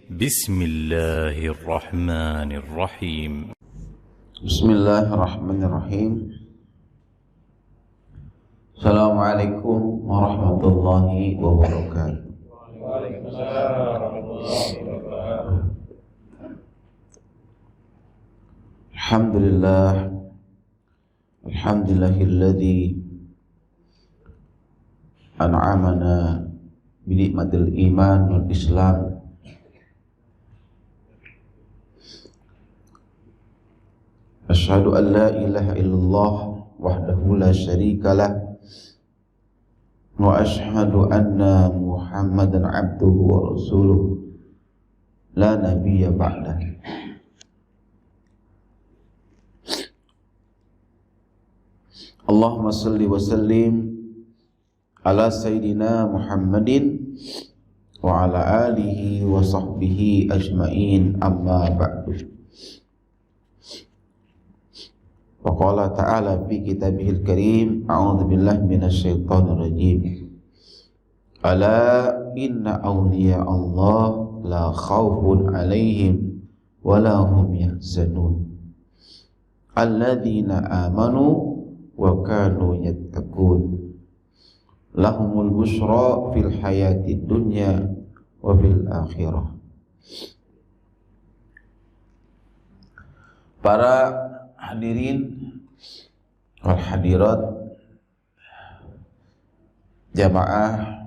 بسم الله الرحمن الرحيم. بسم الله الرحمن الرحيم. السلام عليكم ورحمة الله وبركاته. وعليكم السلام ورحمة الله وبركاته. الحمد لله الذي أنعمنا بنعمة الإيمان والإسلام أشهد أن لا إله إلا الله وحده لا شريك له وأشهد أن محمدا عبده ورسوله لا نبي بعده. اللهم صل وسلم على سيدنا محمد وعلى آله وصحبه أجمعين أما بعد. وقال تعالى في كتابه الكريم أعوذ بالله من الشيطان الرجيم ألا إن أولياء الله لا خوف عليهم ولا هم يحزنون الذين آمنوا وكانوا يتقون لهم البشرى في الحياة الدنيا وفي الآخرة. Para hadirin wal hadirat jamaah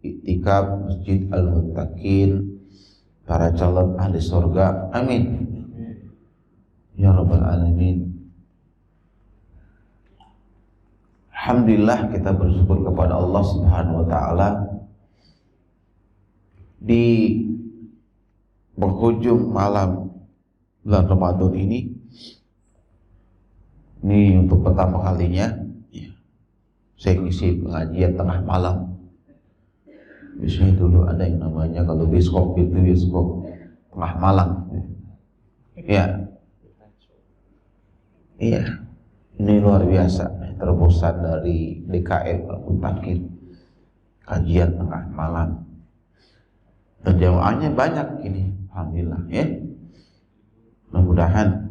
iktikaf Masjid Al-Muttaqin, para calon ahli surga, amin ya rabbal alamin. Alhamdulillah, kita bersyukur kepada Allah Subhanahu wa taala di penghujung malam bulan Ramadan ini untuk pertama kalinya saya ngisi pengajian tengah malam. Biasanya dulu ada yang namanya kalau bioskop itu bioskop tengah malam. Iya, ini luar biasa, terobosan dari DKM Al-Muttaqin, kajian tengah malam, dan jamaahnya banyak ini, alhamdulillah ya. Mudah-mudahan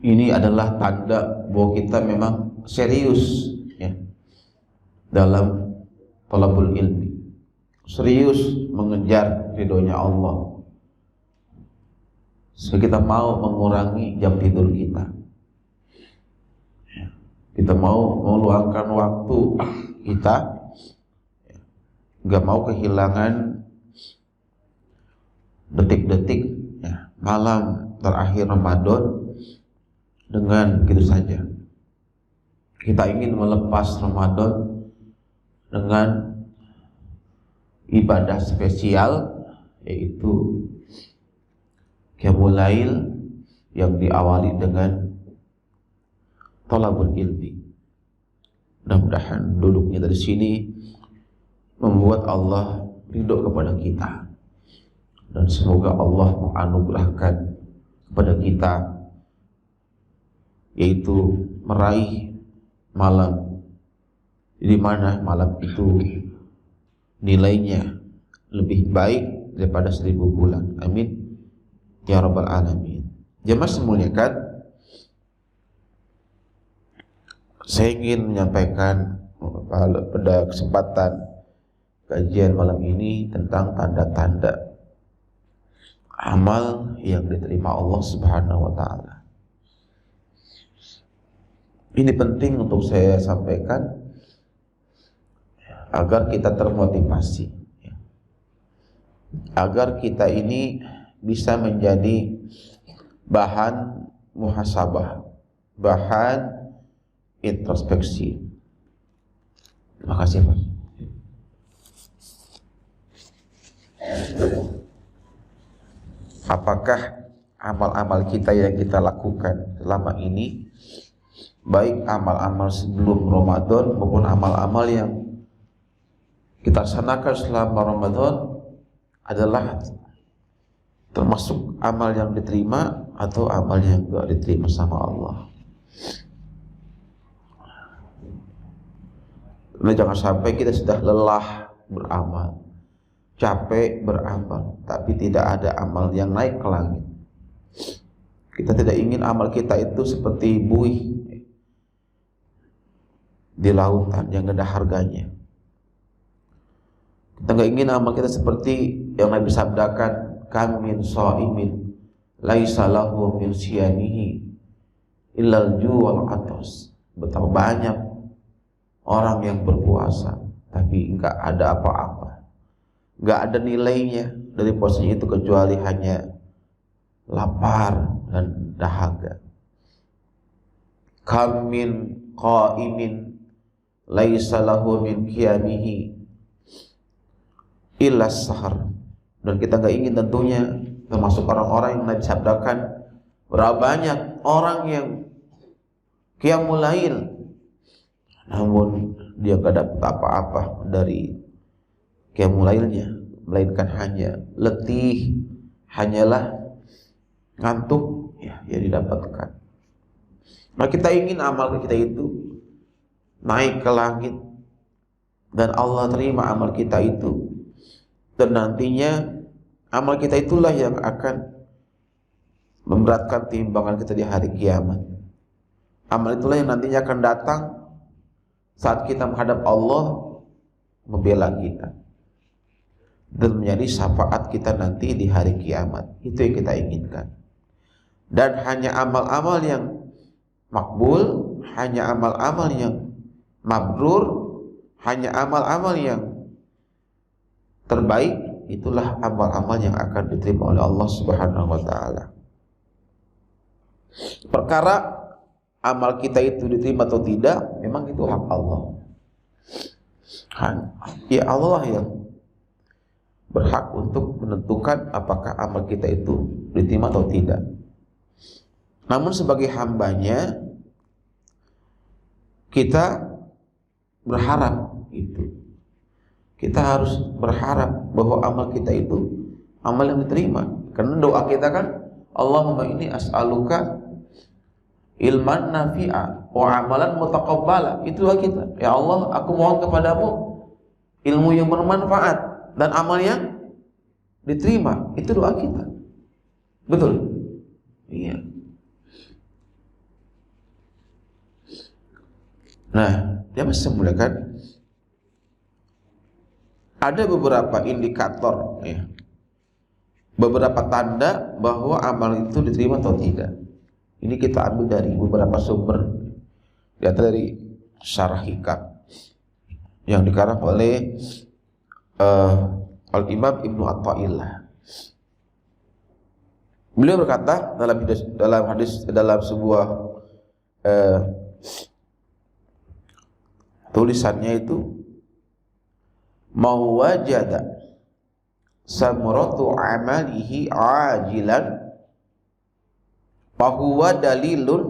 ini adalah tanda bahwa kita memang serius ya dalam thalabul ilmi, serius mengejar ridhonya Allah. So, kita mau mengurangi jam tidur kita, kita mau meluangkan waktu kita, nggak mau kehilangan detik-detik ya, malam terakhir Ramadan dengan begitu saja. Kita ingin melepas Ramadan dengan ibadah spesial, yaitu Qiyamul Lail yang diawali dengan thalabul ilmi. Mudah-mudahan duduknya dari sini membuat Allah ridho kepada kita, dan semoga Allah menganugerahkan kepada kita yaitu meraih malam di mana malam itu nilainya lebih baik daripada 1000 bulan. Amin ya rabbal alamin. Jemaah semuliakan, saya ingin menyampaikan pada kesempatan kajian malam ini tentang tanda-tanda amal yang diterima Allah Subhanahu wa taala. Ini penting untuk saya sampaikan agar kita termotivasi, agar kita ini bisa menjadi bahan muhasabah, bahan introspeksi. Terima kasih Pak. Apakah amal-amal kita yang kita lakukan selama ini, baik amal-amal sebelum Ramadan maupun amal-amal yang kita laksanakan selama Ramadan, adalah termasuk amal yang diterima atau amal yang enggak diterima sama Allah. Karena jangan sampai kita sudah lelah beramal, capek beramal, tapi tidak ada amal yang naik ke langit. Kita tidak ingin amal kita itu seperti buih di lautan yang gak ada harganya. Kita nggak ingin amal kita seperti yang Nabi sabdakan, kam min shaimin laisa lahu min siyamihi illal ju' wal 'atas. Betapa banyak orang yang berpuasa tapi nggak ada apa-apa, nggak ada nilainya dari puasanya itu kecuali hanya lapar dan dahaga. Kam min qaimin laisa lahu min qiyamihi illa sahar. Dan kita nggak ingin tentunya termasuk orang-orang yang Nabi sabdakan, berapa banyak orang yang qiyamul lail namun dia gak dapat apa-apa dari qiyamul lailnya, melainkan hanya letih, hanyalah ngantuk ya, yang didapatkan. Nah, kita ingin amal kita itu naik ke langit dan Allah terima amal kita itu, dan nantinya amal kita itulah yang akan memberatkan timbangan kita di hari kiamat. Amal itulah yang nantinya akan datang saat kita menghadap Allah, membela kita dan menjadi syafaat kita nanti di hari kiamat. Itu yang kita inginkan. Dan hanya amal-amal yang makbul, hanya amal-amal yang mabrur, hanya amal-amal yang terbaik, itulah amal-amal yang akan diterima oleh Allah Subhanahu wa taala. Perkara amal kita itu diterima atau tidak, memang itu hak Allah. Ya Allah yang berhak untuk menentukan apakah amal kita itu diterima atau tidak. Namun sebagai hambanya, kita berharap itu. Kita harus berharap bahwa amal kita itu amal yang diterima. Karena doa kita kan, Allahumma inni as'aluka ilman nafi'a wa amalan mutaqabbala. Itu doa kita. Ya Allah, aku mohon kepadamu ilmu yang bermanfaat dan amal yang diterima. Itu doa kita. Betul? Iya. Nah, dia masih memulakan ada beberapa indikator ya, beberapa tanda bahwa amal itu diterima atau tidak. Ini kita ambil dari beberapa sumber, di antara dari Syarah Hikam yang dikarang oleh Al-Imam Ibnu Athaillah. Beliau berkata dalam sebuah tulisannya itu, mau wajada samratu amalihi ajilan fahuwa dalilun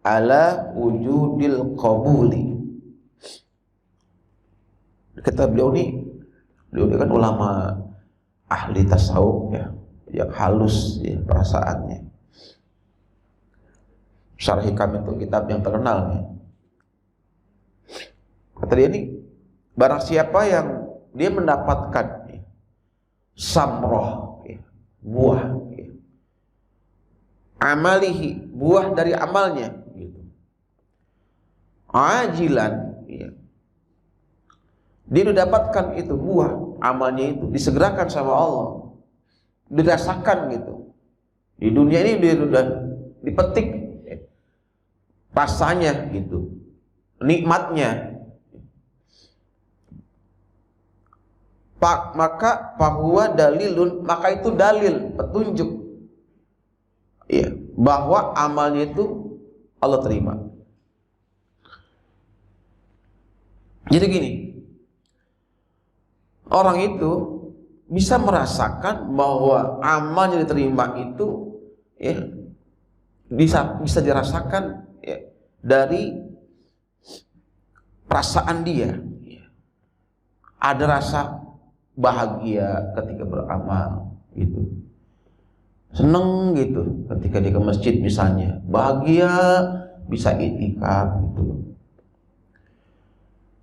ala wujudil qabuli. Kata beliau ini kan ulama ahli tasawuf ya, yang halus ya perasaannya. Syarah Hikam itu kitab yang terkenal ya. Kata dia ini, barang siapa yang dia mendapatkan ya, samroh ya, buah ya, amalihi, buah dari amalnya gitu, ajilan ya, dia didapatkan itu buah amalnya itu, disegerakan sama Allah, dirasakan gitu di dunia ini, dia sudah dipetik ya, rasanya gitu, nikmatnya. Maka bahwa dalilun, maka itu dalil, petunjuk ya, bahwa amalnya itu Allah terima. Jadi gini, orang itu bisa merasakan bahwa amalnya diterima itu ya, bisa dirasakan ya, dari perasaan dia ya. Ada rasa bahagia ketika beramal gitu, seneng gitu ketika dia ke masjid misalnya, bahagia bisa iktikaf gitu.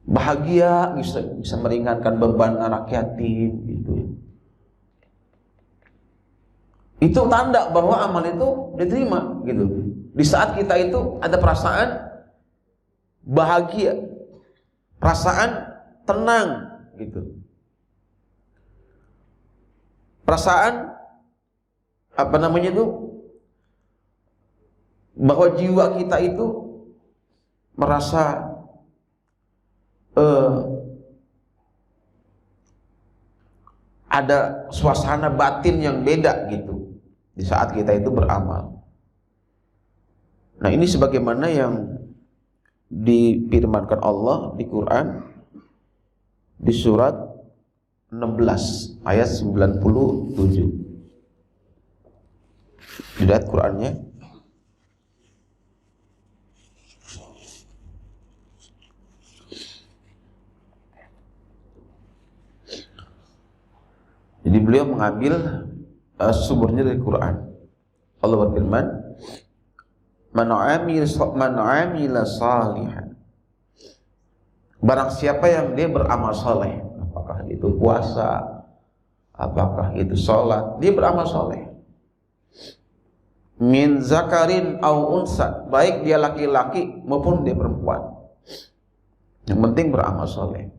bahagia, bisa meringankan beban anak yatim gitu. Itu tanda bahwa amal itu diterima gitu. Di saat kita itu ada perasaan bahagia, perasaan tenang gitu. Perasaan bahwa jiwa kita itu merasa ada suasana batin yang beda gitu di saat kita itu beramal. Nah, ini sebagaimana yang difirmankan Allah di Quran di surat 16 ayat 97. Dilihat Qurannya. Jadi beliau mengambil sumbernya dari Quran. Allah berfirman, "Man 'amila salihan." Barang siapa yang dia beramal saleh, apakah itu puasa, apakah itu sholat, dia beramal saleh. Min zakarin au unsa, baik dia laki-laki maupun dia perempuan. Yang penting beramal saleh.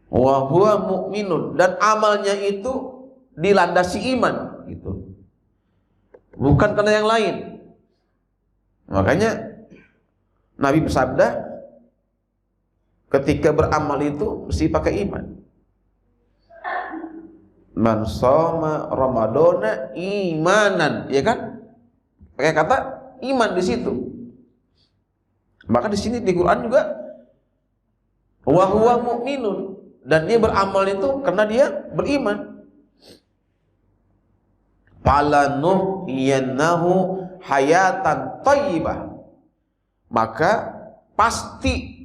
Wa huwa mu'minun, dan amalnya itu dilandasi iman gitu. Bukan karena yang lain. Makanya Nabi bersabda, ketika beramal itu mesti pakai iman. Man shoma ramadhana imanan, ya kan? Pakai kata iman di situ. Maka di sini di Quran juga wa huwa mu'minun, dan dia beramal itu karena dia beriman. Falanuhyiyannahu hayatan thayyibah, maka pasti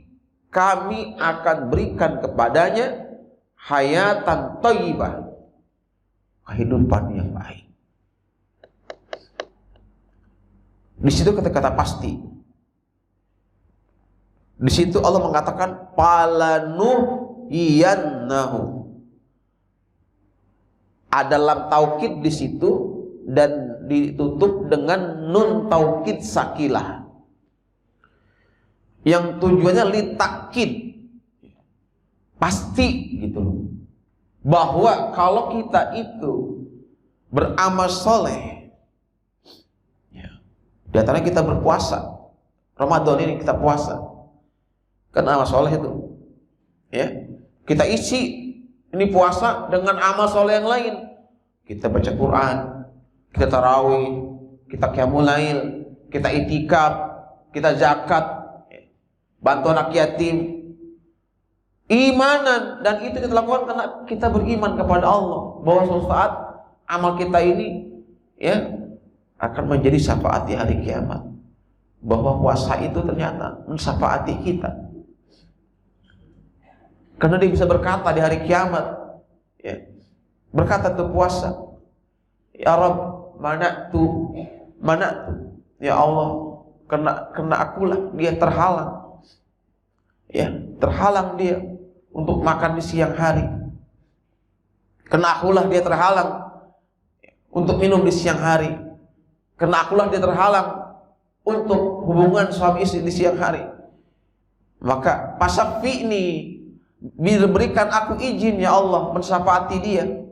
kami akan berikan kepadanya hayatan thayyibah, kehidupan yang baik. Di situ kata-kata pasti. Di situ Allah mengatakan falanuhyiyannahu. Ada lam taukid di situ dan ditutup dengan nun taukid sakilah, yang tujuannya litakid, pasti gitu loh, bahwa kalau kita itu beramal soleh, ya, di antaranya kita berpuasa. Ramadan ini kita puasa, kan amal soleh itu, ya, kita isi ini puasa dengan amal soleh yang lain. Kita baca Quran, kita tarawih, kita qiyamul lail, kita itikaf, kita zakat, bantu anak yatim, imanan. Dan itu kita lakukan karena kita beriman kepada Allah, bahwa suatu saat amal kita ini, ya, akan menjadi syafaat di hari kiamat. Bahwa puasa itu ternyata mensyafaati kita, karena dia bisa berkata di hari kiamat, ya, berkata tuh puasa, ya Rabb, mana tuh, ya Allah, kena akulah dia terhalang, ya, terhalang dia untuk makan di siang hari, kena akulah dia terhalang untuk minum di siang hari, kena akulah dia terhalang untuk hubungan suami istri di siang hari. Maka pasyafi'ni, berikan aku izin ya Allah mensyafaati dia.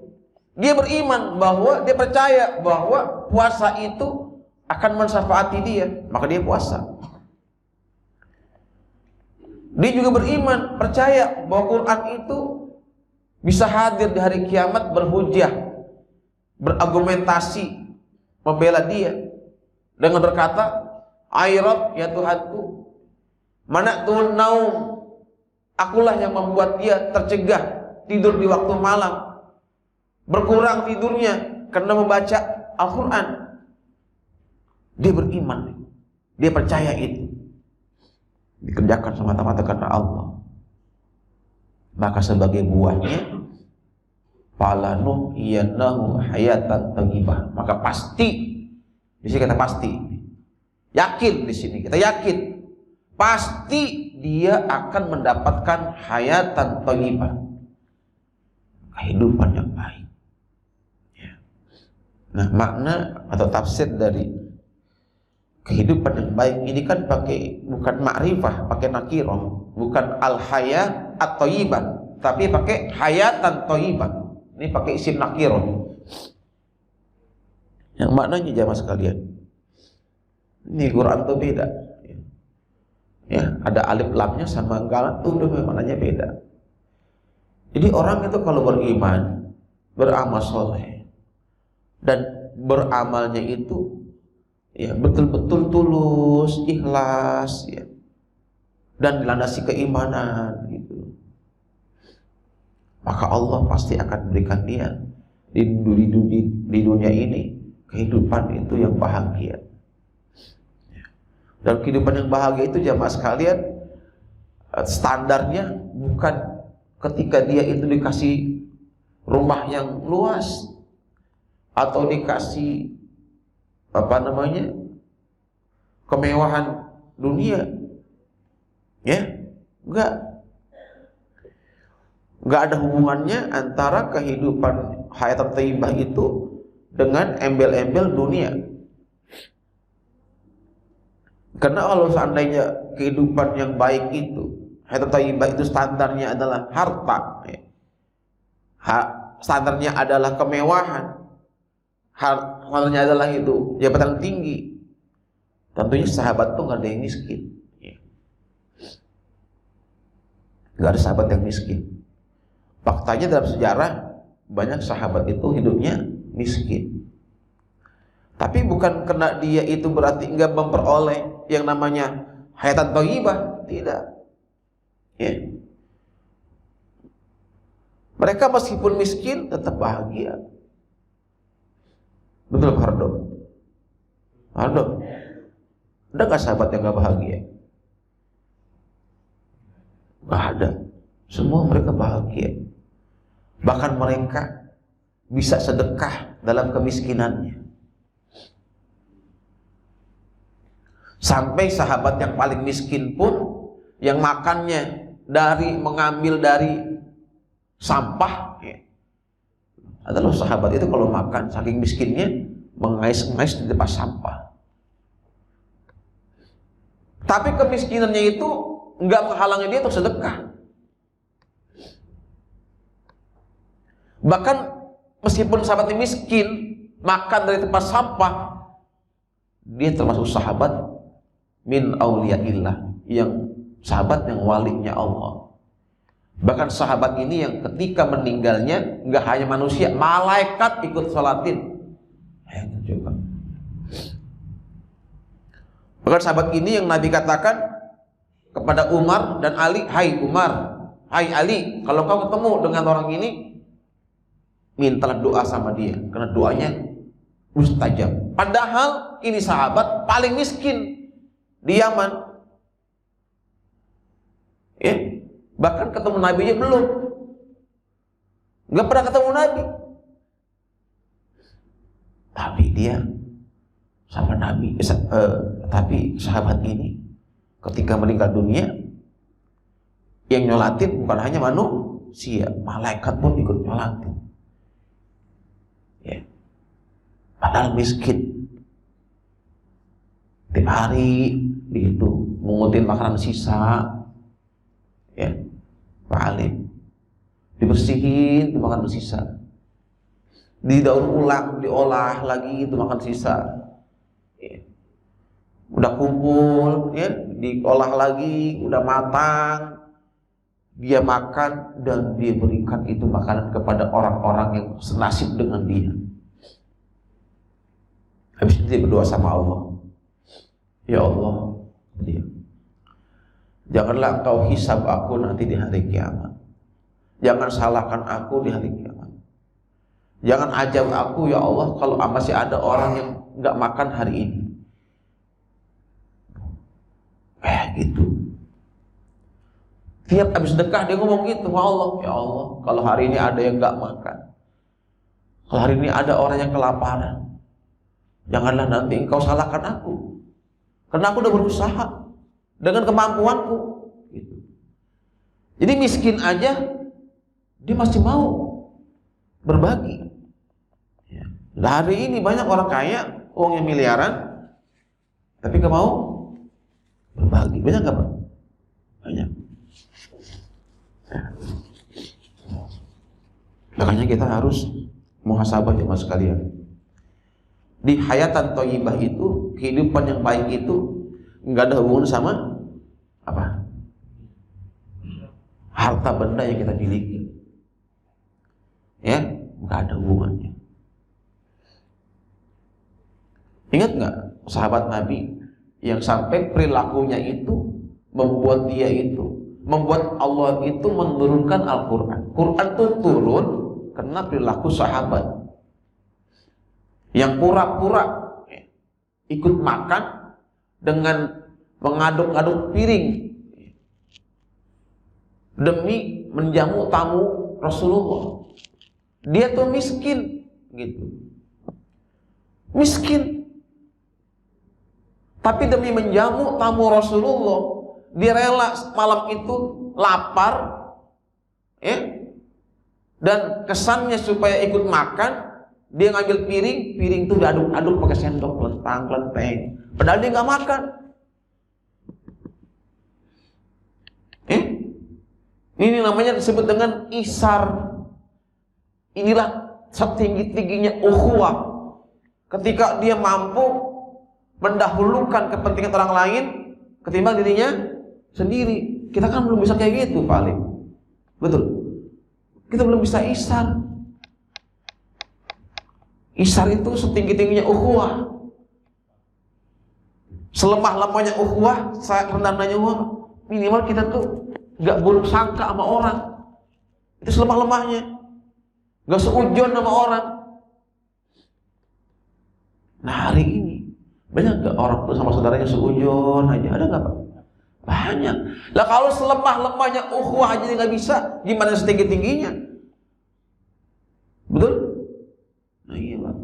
Dia beriman bahwa dia percaya bahwa puasa itu akan mensyafaati dia, maka dia puasa. Dia juga beriman, percaya bahwa Quran itu bisa hadir di hari kiamat, berhujjah, berargumentasi, membela dia dengan berkata, "Ai Rabb, ya Tuhanku, mana'tun naum, akulah yang membuat dia tercegah tidur di waktu malam, berkurang tidurnya karena membaca Al-Quran." Dia beriman, dia percaya itu dikerjakan semata-mata karena Allah. Maka sebagai buahnya, falanuhyiyannahu hayatan thayyibah, maka pasti, di sini kata pasti, yakin, di sini kita yakin pasti dia akan mendapatkan hayatan thayyibah, kehidupan yang baik. Ya. Nah, makna atau tafsir dari kehidupan yang baik ini kan pakai bukan ma'rifah, pakai nakirah, bukan al-haya at-thayyibah, tapi pakai hayatan thayyibah. Ini pakai isim nakirah. Yang maknanya jamaah sekalian, ini Quran tuh beda. Ya, ada alif lamnya sama enggak tuh udah maknanya beda. Jadi orang itu kalau beriman, beramal soleh, dan beramalnya itu ya betul-betul tulus, ikhlas, ya, dan dilandasi keimanan gitu, maka Allah pasti akan berikan dia di dunia ini kehidupan itu yang bahagia. Dan kehidupan yang bahagia itu jamaah sekalian, standarnya bukan ketika dia itu dikasih rumah yang luas atau dikasih kemewahan dunia, ya, enggak ada hubungannya antara kehidupan hayat thayyibah itu dengan embel-embel dunia. Karena kalau seandainya kehidupan yang baik itu, hayat thayyibah itu standarnya adalah harta, ya, standarnya adalah kemewahan, standarnya adalah itu jabatan tinggi, tentunya sahabat tuh nggak ada yang miskin, ya. Nggak ada sahabat yang miskin. Faktanya dalam sejarah banyak sahabat itu hidupnya miskin. Tapi bukan karena dia itu berarti nggak memperoleh yang namanya hayatan thayyibah, tidak. Ya. Mereka meskipun miskin tetap bahagia. Betul Pak Hardo? Hardo, ada nggak sahabat yang nggak bahagia? Nggak ada. Semua mereka bahagia. Bahkan mereka bisa sedekah dalam kemiskinannya. Sampai sahabat yang paling miskin pun, yang makannya mengambil dari sampah, ya, adalah sahabat itu kalau makan saking miskinnya mengais-ngais di tempat sampah. Tapi kemiskinannya itu enggak menghalangi dia untuk sedekah. Bahkan meskipun sahabat ini miskin, makan dari tempat sampah, dia termasuk sahabat min auliyaillah, yang sahabat yang walinya Allah. Bahkan sahabat ini yang ketika meninggalnya nggak hanya manusia, malaikat ikut sholatin. Coba. Bahkan sahabat ini yang Nabi katakan kepada Umar dan Ali, hai Umar, hai Ali, kalau kau ketemu dengan orang ini, mintalah doa sama dia, karena doanya mustajab. Padahal ini sahabat paling miskin di Yaman, ya, bahkan ketemu Nabi nya belum, nggak pernah ketemu Nabi, tapi dia sama Nabi. Tapi sahabat ini ketika meninggal dunia, yang nyolatin bukan hanya manusia, malaikat pun ikut nyolatin, ya. Padahal miskin, tiap hari itu mengutin makanan sisa, ya, Pak Alim, dibersihin itu makanan sisa, didaur ulang, diolah lagi itu makan sisa, ya. Udah kumpul, ya, diolah lagi, udah matang, dia makan dan dia berikan itu makanan kepada orang-orang yang senasib dengan dia. Habis itu dia berdoa sama Allah, ya Allah, dia, janganlah engkau hisab aku nanti di hari kiamat. Jangan salahkan aku di hari kiamat. Jangan ajab aku ya Allah kalau masih ada orang yang nggak makan hari ini. Gitu. Tiap habis sedekah dia ngomong gitu, Allah, ya Allah, kalau hari ini ada yang nggak makan, kalau hari ini ada orang yang kelaparan, janganlah nanti engkau salahkan aku, karena aku udah berusaha dengan kemampuanku. Jadi miskin aja dia masih mau berbagi. Ya. Hari ini banyak orang kaya, uangnya miliaran, tapi nggak mau berbagi. Banyak nggak Pak? Banyak. Ya. Makanya kita harus muhasabah jemaah sekalian. Di hayatan thayyibah itu, kehidupan yang baik itu nggak ada hubungan sama apa? Harta benda yang kita miliki. Ya, nggak ada hubungannya. Ingat nggak sahabat Nabi yang sampai perilakunya itu membuat Allah itu menurunkan Al-Quran. Quran itu turun karena perilaku sahabat yang pura-pura ikut makan dengan mengaduk-aduk piring demi menjamu tamu Rasulullah. Dia tuh miskin gitu. Miskin. Tapi demi menjamu tamu Rasulullah, dia rela malam itu lapar, ya. Dan kesannya supaya ikut makan, dia ngambil piring itu diaduk-aduk pakai sendok, kelentang-kelenteng. Padahal dia nggak makan. Ini namanya disebut dengan isar. Inilah setinggi-tingginya ukhuwah. Ketika dia mampu mendahulukan kepentingan orang lain ketimbang dirinya sendiri. Kita kan belum bisa kayak gitu, Pak Alim. Betul? Kita belum bisa isar. Isar itu setinggi-tingginya ukhuwah. Selemah-lemahnya ukhuwah, rendah-rendahnya ukhuwah, minimal kita tuh gak buruk sangka sama orang. Itu selemah-lemahnya. Gak seujon sama orang. Nah hari ini banyak gak orang tuh sama saudaranya seujon aja? Ada gak Pak? Banyak. Lah kalau selemah-lemahnya ukhuwah aja gak bisa, gimana setinggi-tingginya? Betul? Nah iya Pak.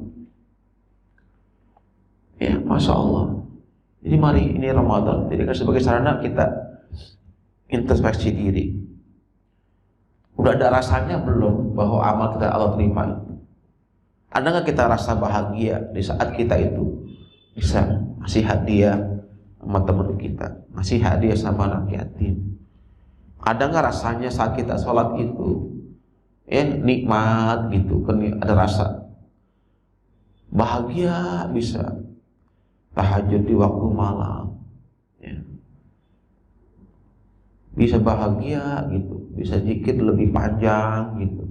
Ya Masya Allah. Jadi mari ini Ramadan, jadikan sebagai sarana kita introspeksi diri. Udah ada rasanya belum bahwa amal kita Allah terima itu? Ada nggak kita rasa bahagia di saat kita itu bisa ngasih hadiah sama teman kita, ngasih hadiah sama anak yatim? Ada nggak rasanya saat kita sholat itu nikmat gitu, kan ada rasa bahagia, bisa tahajud di waktu malam, ya. Bisa bahagia gitu, bisa zikir lebih panjang gitu.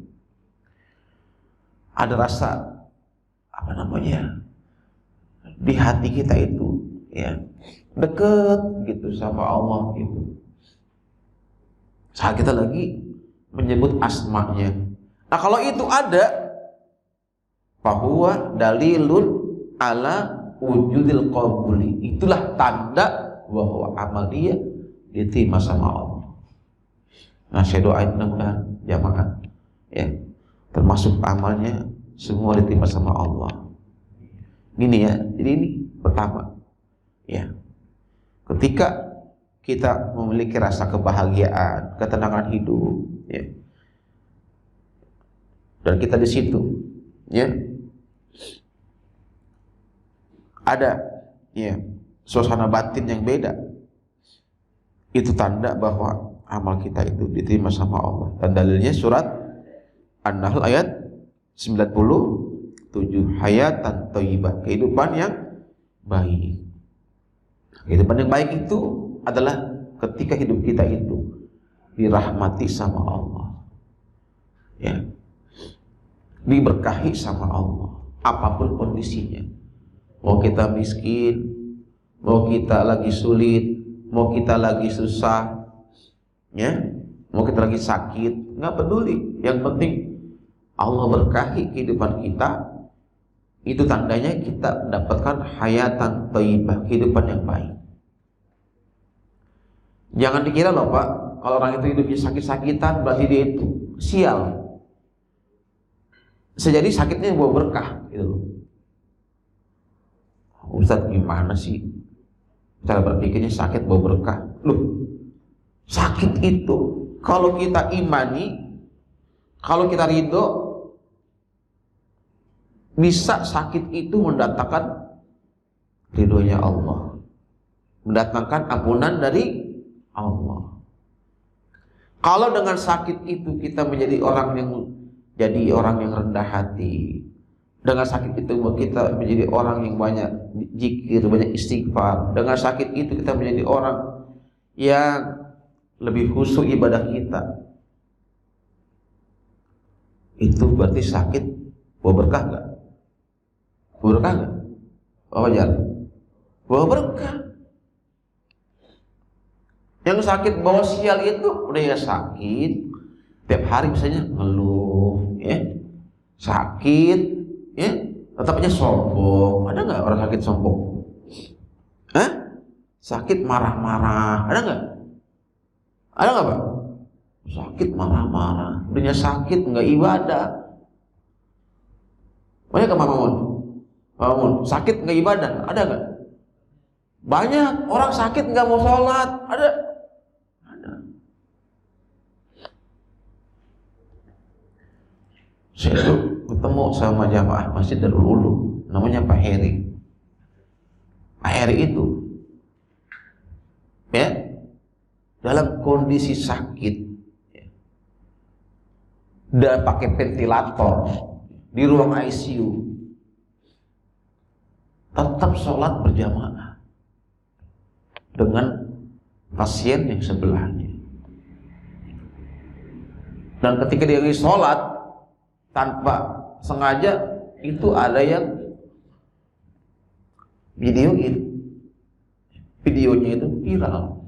Ada rasa di hati kita itu ya deket gitu sama Allah gitu. Saat kita lagi menyebut asma'nya. Nah kalau itu ada, fahuwa dalilun ala wujudil qabuli. Itulah tanda bahwa amal dia diterima sama Allah. Nah saya doain mudah-mudahan jamaah ya, termasuk amalnya semua diterima sama Allah. Gini ya, jadi ini pertama ya, ketika kita memiliki rasa kebahagiaan, ketenangan hidup ya, dan kita di situ ya ada ya suasana batin yang beda, itu tanda bahwa amal kita itu diterima sama Allah. Dan dalilnya surat An-Nahl ayat 97, hayatan thayyibah, kehidupan yang baik. Kehidupan yang baik itu adalah ketika hidup kita itu dirahmati sama Allah, ya, diberkahi sama Allah, apapun kondisinya. Mau kita miskin, mau kita lagi sulit, mau kita lagi susah, ya, mau kita lagi sakit, nggak peduli. Yang penting Allah berkahi kehidupan kita. Itu tandanya kita mendapatkan hayatan thayyibah, kehidupan yang baik. Jangan dikira loh Pak, kalau orang itu hidupnya sakit-sakitan berarti dia itu sial. Sejadi sakitnya bawa berkah gitu loh. Ustaz gimana sih cara berpikirnya sakit bawa berkah? Loh, sakit itu kalau kita imani, kalau kita ridho, bisa sakit itu mendatangkan ridhonya Allah, mendatangkan ampunan dari Allah. Kalau dengan sakit itu kita menjadi orang yang rendah hati, dengan sakit itu kita menjadi orang yang banyak zikir, banyak istighfar, dengan sakit itu kita menjadi orang yang lebih khusyuk ibadah kita, itu berarti sakit bawa berkah nggak? Bawa berkah nggak? Apa jalan? Bawa berkah. Yang sakit bawa sial itu udah ya sakit, tiap hari misalnya ngeluh, ya sakit, ya tetapnya sombong. Ada nggak orang sakit sombong? Hah? Sakit marah-marah, ada nggak? Ada nggak Pak? Sakit marah-marah, dunia sakit nggak ibadah. Banyak ke Mamun, sakit nggak ibadah, ada nggak? Banyak orang sakit nggak mau sholat, ada. Saya tuh ketemu sama jamaah Masjid Darul Ulum, namanya Pak Heri. Pak Heri itu, ya, dalam kondisi sakit, dan pakai ventilator di ruang ICU, tetap sholat berjamaah dengan pasien yang sebelahnya. Dan ketika dia lagi sholat, tanpa sengaja itu ada yang videonya itu viral,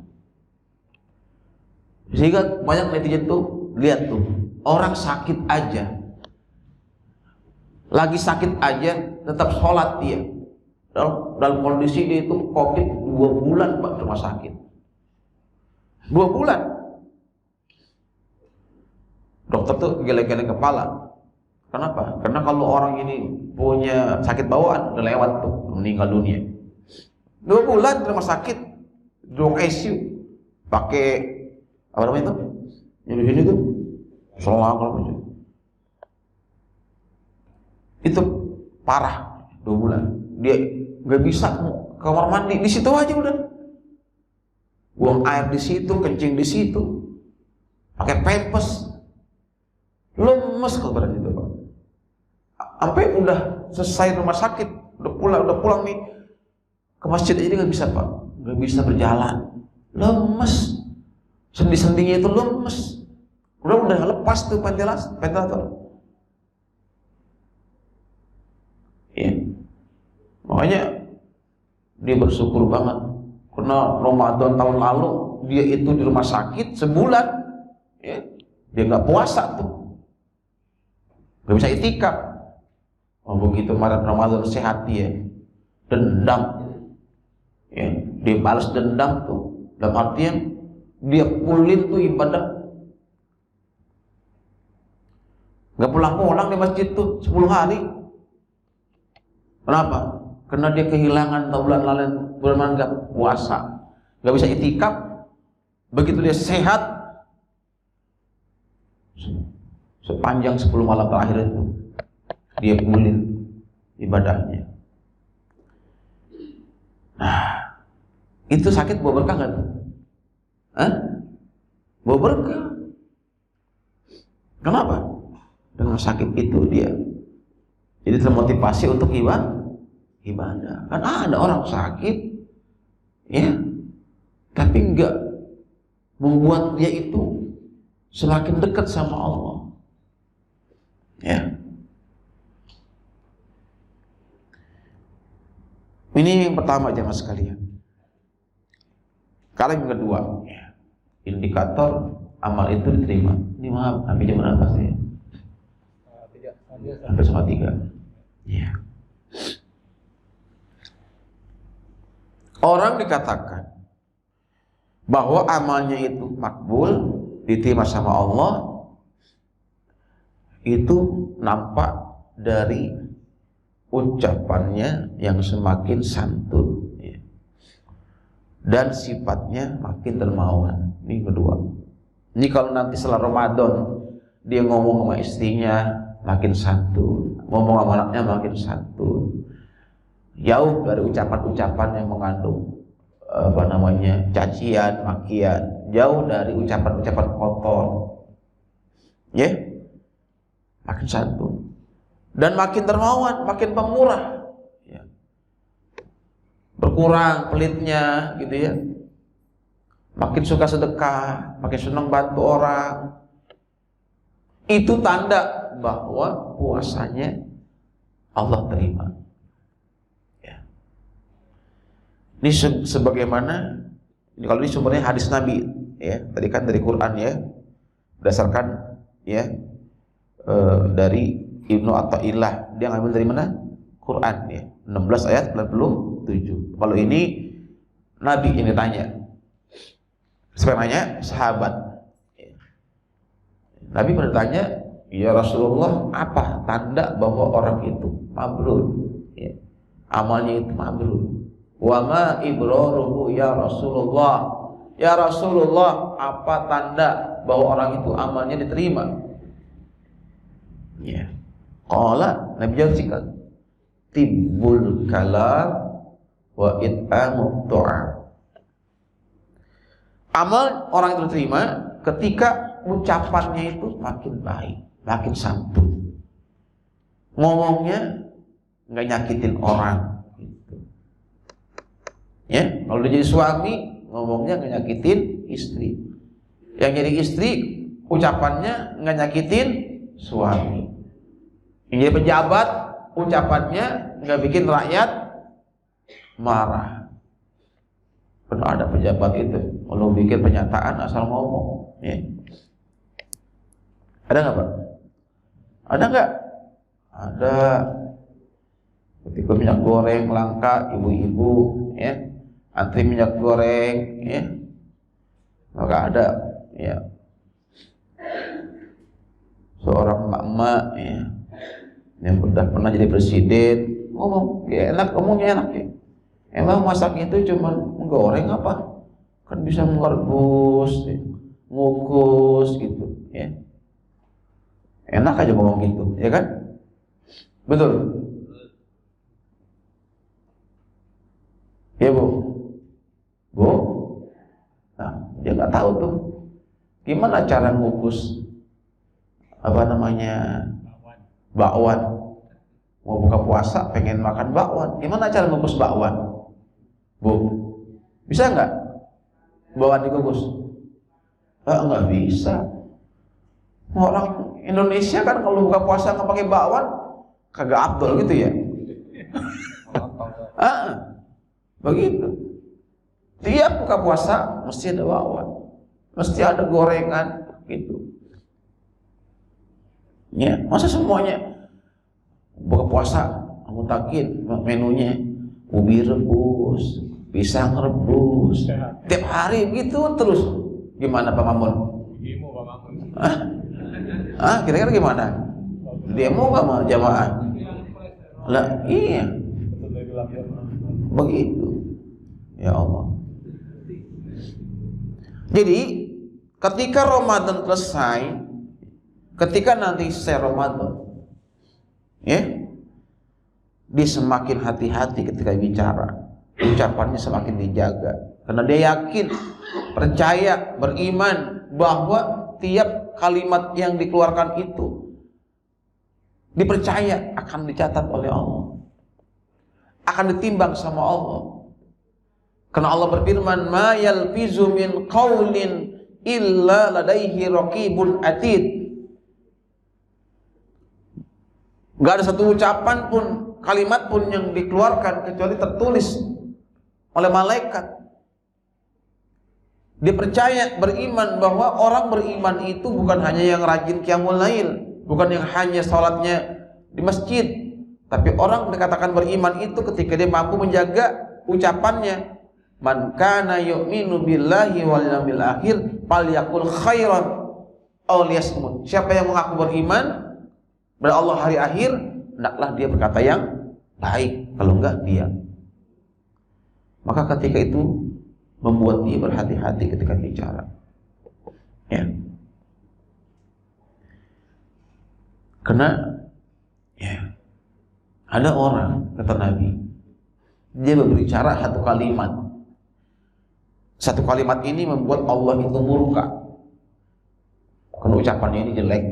sehingga banyak netizen tuh lihat tuh, orang sakit aja, lagi sakit aja tetap sholat dia, dalam kondisi dia itu COVID 2 bulan Pak rumah sakit, 2 bulan. Dokter tuh geleng-geleng kepala. Kenapa? Karena kalau orang ini punya sakit bawaan, udah lewat tuh, meninggal dunia. 2 bulan di rumah sakit, di ruang ICU, pakai apa namanya itu? Yang di sini tuh, selang aja. Itu parah, 2 bulan. Dia nggak bisa ke kamar mandi, di situ aja udah. Buang air di situ, kencing di situ, pakai pempes, lemes kalau badan itu Pak. Sampai udah selesai rumah sakit, udah pulang nih ke masjid aja nggak bisa Pak, nggak bisa berjalan, lemes, sendi-sendinya itu lemes, udah lepas tuh ventilator. Ya, makanya dia bersyukur banget karena Ramadan tahun lalu dia itu di rumah sakit sebulan, ya, dia nggak puasa tuh, nggak bisa itikaf. Oh, begitu Ramadan sehat dia, dendam, ya, dia balas dendam tuh, dalam artian dia pulin tuh ibadah, nggak pulang di masjid tuh 10 hari. Kenapa? Karena dia kehilangan bulan nggak puasa, nggak bisa itikaf. Begitu dia sehat, sepanjang 10 malam terakhir itu dia pulin ibadahnya. Nah, itu sakit bawa berkah nggak tuh? Hah? Bawa berkah. Kenapa? Dengan sakit itu dia jadi termotivasi untuk ibadah. Kan ada orang sakit, ya, tapi enggak membuat dia itu semakin dekat sama Allah, ya. Ini yang pertama jemaah sekalian. Kalau yang kedua, ya, indikator amal itu diterima. Ini maaf, sampai jam berapa sih? Sampai 3. Ya. Orang dikatakan bahwa amalnya itu makbul, diterima sama Allah, itu nampak dari ucapannya yang semakin santun, ya, dan sifatnya makin dermawan. Ini kedua. Ini kalau nanti setelah Ramadan dia ngomong sama istrinya makin santun, ngomong sama anaknya makin santun, jauh dari ucapan-ucapan yang mengandung cacian, makian, jauh dari ucapan-ucapan kotor, ya, makin santun dan makin dermawan, makin pemurah, ya. Berkurang pelitnya, gitu ya. Makin suka sedekah, makin senang bantu orang. Itu tanda bahwa puasanya Allah terima. Ya. Ini sebagaimana, kalau ini sumbernya hadis Nabi, ya. Tadi kan dari Quran, ya, berdasarkan, ya, dari Ibnu Athaillah. Dia ngambil dari mana? Quran, ya. 16 ayat 97. Kalau ini Nabi yang ditanya. Sebenarnya sahabat. Nabi bertanya, ya Rasulullah, apa tanda bahwa orang itu mabrur? Ya. Amalnya itu mabrur. Wa ma ibraruhu ya Rasulullah. Ya Rasulullah, apa tanda bahwa orang itu amalnya diterima? Ya. Qala, Nabi jawab singkat, tibbul kalam wa it'amut ta'am. Amal orang itu diterima ketika ucapannya itu makin baik, makin santun, ngomongnya nggak nyakitin orang, gitu. Ya, kalau dia jadi suami, ngomongnya nggak nyakitin istri. Yang jadi istri, ucapannya nggak nyakitin suami. Yang jadi pejabat, ucapannya nggak bikin rakyat marah. Pernah ada pejabat itu, kalau bikin pernyataan asal ngomong, ya. Ada nggak, Pak? Ada nggak? Ada. Ketika minyak goreng langka, ibu-ibu, ya, antri minyak goreng, ya, maka ada, ya, seorang emak-emak, ya, yang udah pernah jadi presiden, ngomong, ya enak, ngomongnya enak, ya. Emang masak itu cuma menggoreng apa? Kan bisa merebus, ya, ngukus, gitu, ya. Enak aja ngomong gitu, ya kan? Betul? Ya, Bu? Bu? Nah, dia nggak tahu tuh gimana cara ngukus bakwan. Mau buka puasa pengen makan bakwan, gimana cara ngukus bakwan? Bu, bisa nggak bakwan dikukus? Nggak bisa. Orang Indonesia kan kalau buka puasa nggak pakai bakwan kagak abdol gitu ya. Begitu. Tiap buka puasa mesti ada bakwan, mesti ada gorengan, gitu. Ya, masa semuanya buka puasa ngutakin menunya ubi rebus, pisang rebus, tiap hari gitu terus. Gimana Pak Mamun? Kira-kira gimana? Demo nggak mau jamaah? Lah iya, begitu. Ya Allah. Jadi ketika Ramadan selesai, ketika nanti selesai Ramadan, ya, dia semakin hati-hati ketika bicara, ucapannya semakin dijaga, karena dia yakin, percaya, beriman bahwa tiap kalimat yang dikeluarkan itu dipercaya akan dicatat oleh Allah, akan ditimbang sama Allah. Karena Allah berfirman, ma yalfizu min qaulin illa ladaihi raqibun atid. Gak ada satu ucapan pun, kalimat pun yang dikeluarkan kecuali tertulis oleh malaikat. Dia percaya, beriman bahwa orang beriman itu bukan hanya yang rajin qiyamul lail, bukan yang hanya salatnya di masjid, tapi orang dikatakan beriman itu ketika dia mampu menjaga ucapannya. Man kana yu'minu billahi wal yawmil akhir falyaqul khairan aw liyasmut. Siapa yang mengaku beriman pada Allah hari akhir, hendaklah dia berkata yang baik, kalau enggak diam. Maka ketika itu membuat dia berhati-hati ketika bicara. Ya. Karena ya, ada orang, kata Nabi, dia berbicara satu kalimat. Satu kalimat ini membuat Allah itu murka. Karena ucapannya ini jelek,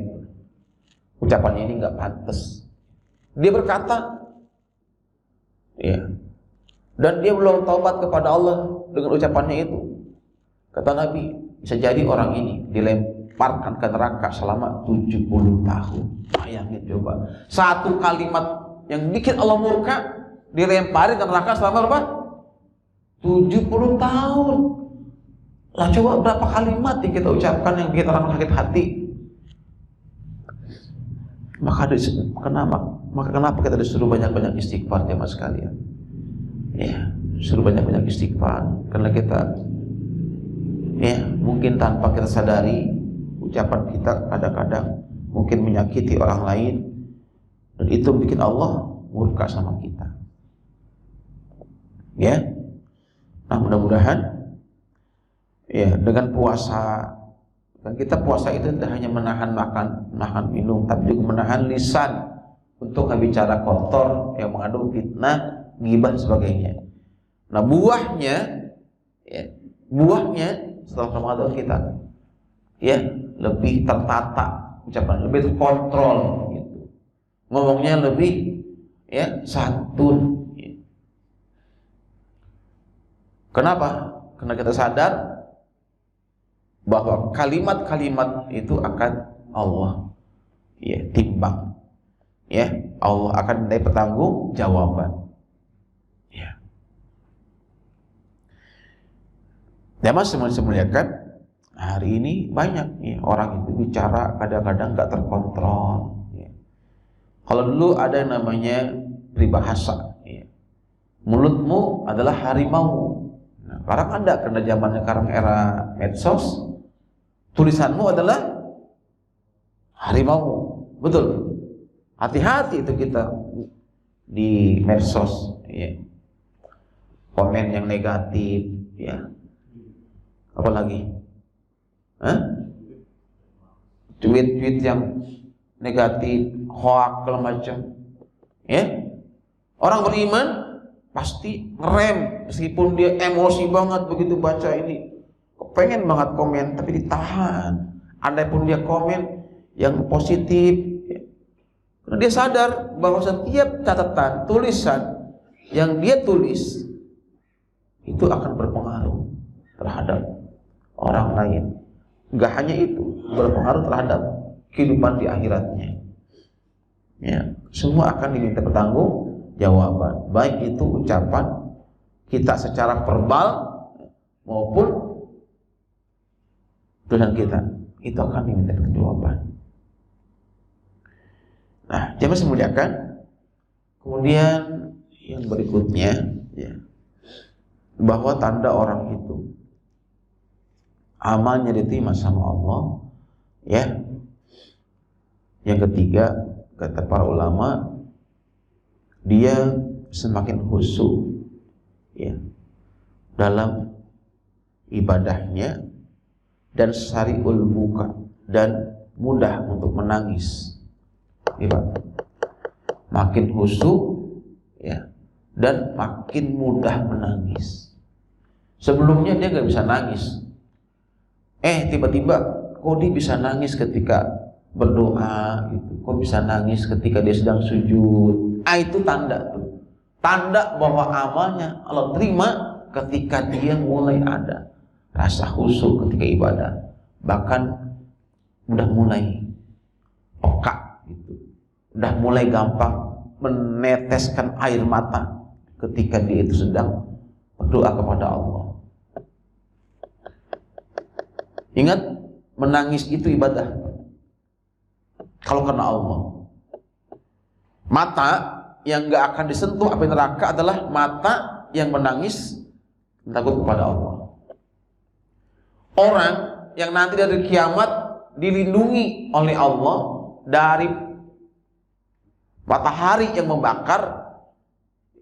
ucapannya ini nggak pantas. Dia berkata, ya, dan dia belum taubat kepada Allah dengan ucapannya itu. Kata Nabi, bisa jadi orang ini dilemparkan ke neraka selama 70 tahun. Bayangin coba, satu kalimat yang bikin Allah murka dilempari ke neraka selama berapa? 70 tahun. Lah coba berapa kalimat yang kita ucapkan yang bikin orang sakit hati. Maka kenapa kita disuruh banyak-banyak istighfar jemaah sekalian? Ya, suruh banyak-banyak istighfar karena kita ya mungkin tanpa kita sadari ucapan kita kadang-kadang mungkin menyakiti orang lain dan itu bikin Allah murka sama kita. Ya. Nah, mudah-mudahan ya dengan puasa, kan kita puasa itu tidak hanya menahan makan, menahan minum, tapi juga menahan lisan untuk bicara kotor yang mengandung fitnah, ghibah dan sebagainya. Nah, buahnya setelah Ramadan kita ya lebih tertata ucapan, lebih terkontrol gitu. Ngomongnya lebih ya santun. Kenapa? Karena kita sadar bahwa kalimat-kalimat itu akan Allah ya timbang. Ya, Allah akan menjadi pertanggung jawaban. Ya. Jamaah semuanya, hari ini banyak ya, orang itu bicara kadang-kadang nggak terkontrol. Ya. Kalau dulu ada yang namanya peribahasa, ya. Mulutmu adalah harimau. Nah, sekarang ada karena zamannya sekarang era medsos, tulisanmu adalah harimau. Betul. Hati-hati itu kita di medsos, ya. Komen yang negatif, ya. Apalagi, tweet-tweet yang negatif, hoax segala macam, ya. Orang beriman pasti ngerem meskipun dia emosi banget begitu baca ini, pengen banget komen tapi ditahan. Andai pun dia komen yang positif. Karena dia sadar bahwa setiap catatan, tulisan yang dia tulis itu akan berpengaruh terhadap orang lain. Gak hanya itu, berpengaruh terhadap kehidupan di akhiratnya. Ya, semua akan diminta pertanggung jawaban, baik itu ucapan kita secara verbal maupun tulisan kita, itu akan diminta jawaban. Nah, jemaah semuliakan. Kemudian yang berikutnya, ya, bahwa tanda orang itu amalnya diterima sama Allah, ya. Yang ketiga, kata para ulama, dia semakin khusyuk, ya, dalam ibadahnya dan sari'ul buka dan mudah untuk menangis. Makin khusyuk ya dan makin mudah menangis. Sebelumnya dia nggak bisa nangis, tiba-tiba kok dia bisa nangis ketika berdoa gitu, kok bisa nangis ketika dia sedang sujud. Itu tanda bahwa amalnya Allah terima ketika dia mulai ada rasa khusyuk ketika ibadah, bahkan udah mulai peka gitu. Udah mulai gampang meneteskan air mata ketika dia itu sedang berdoa kepada Allah. Ingat, menangis itu ibadah kalau karena Allah. Mata yang gak akan disentuh api neraka adalah mata yang menangis takut kepada Allah. Orang yang nanti dari kiamat dilindungi oleh Allah dari matahari yang membakar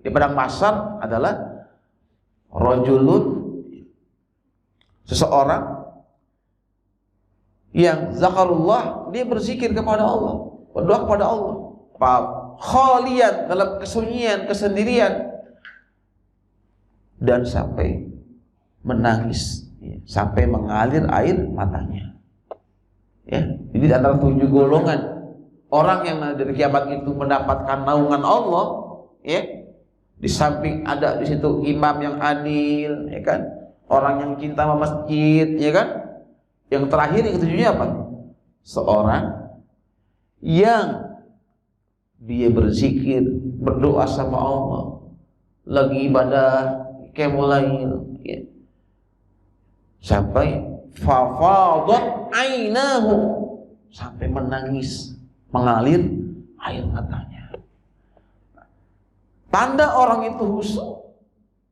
di padang mahsyar adalah rajulun, seseorang yang zakarullah, dia berzikir kepada Allah. berdoa kepada Allah, khalian, dalam kesunyian, kesendirian, dan sampai menangis, sampai mengalir air matanya. Ya, jadi antara 7 golongan orang yang dari kiamat itu mendapatkan naungan Allah, ya. Di samping ada di situ imam yang adil, ya kan? Orang yang cinta sama masjid, ya kan? Yang terakhir yang ketujuhnya apa? Seorang yang dia berzikir, berdoa sama Allah, lagi ibadah qiyamul, ya. Sampai fafadat ainahu, sampai menangis, mengalir air matanya. Tanda orang itu khusyuk,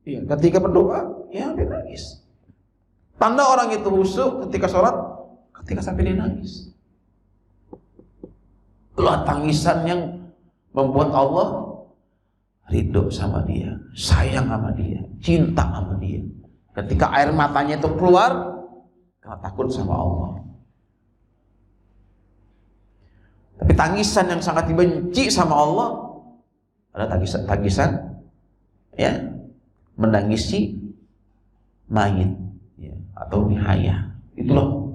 ya, ketika berdoa, ya dia nangis. Tanda orang itu khusyuk ketika sholat, ketika sampai dia nangis. Itulah tangisan yang membuat Allah ridho sama dia, sayang sama dia, cinta sama dia. Ketika air matanya itu keluar karena takut sama Allah. Tapi tangisan yang sangat dibenci sama Allah adalah tangisan ya, menangisi mayit, ya, atau nihaya. Itulah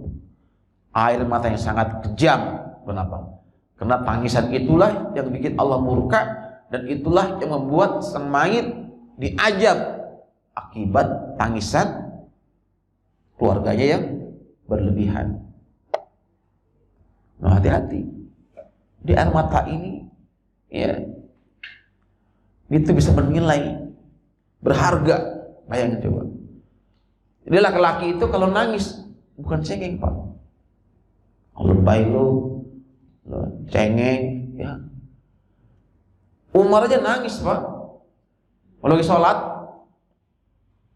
air mata yang sangat kejam. Kenapa? Karena tangisan itulah yang bikin Allah murka, dan itulah yang membuat sang mayit diajab akibat tangisan keluarganya yang berlebihan. Nah, hati-hati di air mata ini, ya, itu bisa bernilai berharga. Bayangin coba, jadi laki-laki itu kalau nangis bukan cengeng, Pak. Kalau baik lo cengeng, ya. Umar aja nangis, Pak. Kalau lagi sholat,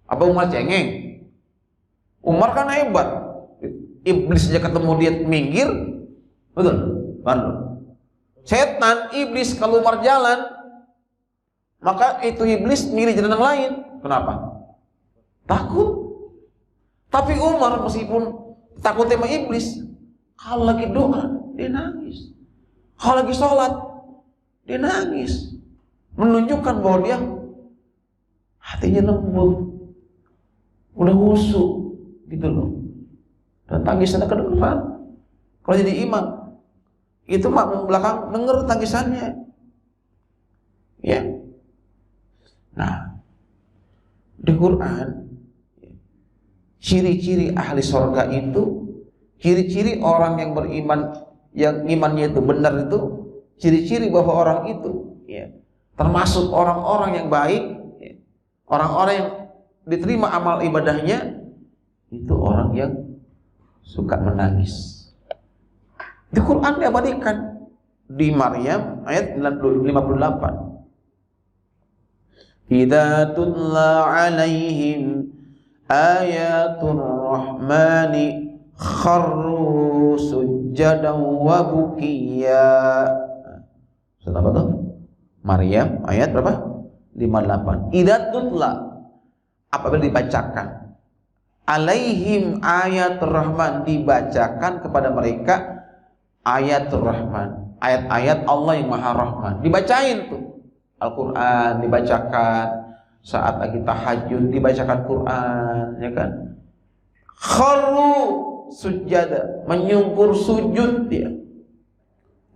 apa Umar cengeng? Umar kan hebat. Iblis aja ketemu dia minggir, betul? Betul. Setan, iblis kalau Umar jalan, maka itu iblis milih jalan yang lain. Kenapa? Takut. Tapi Umar meskipun takut sama iblis, kalau lagi doa dia nangis, kalau lagi sholat dia nangis, menunjukkan bahwa dia hatinya lembut, udah khusyuk gitu loh, dan tangisannya kedengeran. Kalau jadi imam itu makmum belakang denger tangisannya, ya. Nah, di Quran ciri-ciri ahli surga itu, ciri-ciri orang yang beriman, yang imannya itu benar itu, ciri-ciri bahwa orang itu, ya, termasuk orang-orang yang baik, ya, orang-orang yang diterima amal ibadahnya, itu orang yang suka menangis. Di Quran diabadikan di Maryam ayat 58. Idza tutla alaihim ayatul rahmani kharru sujjadan wa bukiya. Surat apa tuh? Maryam ayat berapa? 58. Idza tutla, apabila dibacakan, alaihim ayatul rahman, dibacakan kepada mereka ayatul rahman, ayat-ayat Allah yang maha rahman, dibacain tuh Al-Quran, dibacakan saat lagi tahajud, dibacakan Quran, ya kan? Kharru sujada, menyungkur sujud dia,